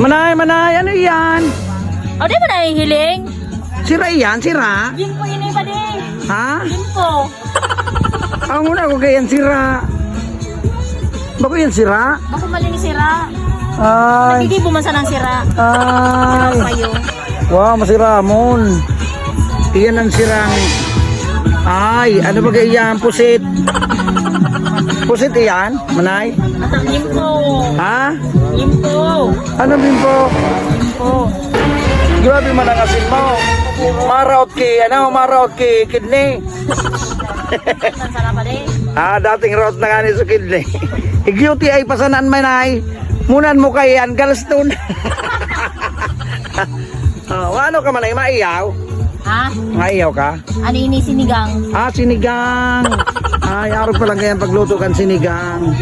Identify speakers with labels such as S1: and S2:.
S1: Manay, ano yan?
S2: O, di ba nahihiling?
S1: Sira yan, sira?
S2: Yun po yun iba din.
S1: Ha?
S2: Yun po.
S1: Ang una ko kayan sira. Bako yan sira?
S2: Bako maling sira.
S1: Ay.
S2: Nagigibo man sa nang sira.
S1: Ay.
S2: Payo.
S1: Wow, masira mon. Iyan ang sirang. Ay, ano ba yan? Pusit. Pusit iyan, Manay?
S2: Yun po.
S1: Ha?
S2: Yun po.
S1: Ano bimpo?
S2: Yun po.
S1: Grabe man ang asin mo. Maraot ki kidney.
S2: Sana pa din.
S1: Dating route na nga sa kidney. Igyuti ay pasanan Manay. Munan mo kay yan, galston. Ano ka Manay, maiyaw?
S2: Ha?
S1: Maiyaw ka?
S2: Ano ini sinigang?
S1: Sinigang. Ay, araw pa lang kaya pagluto kan sinigang.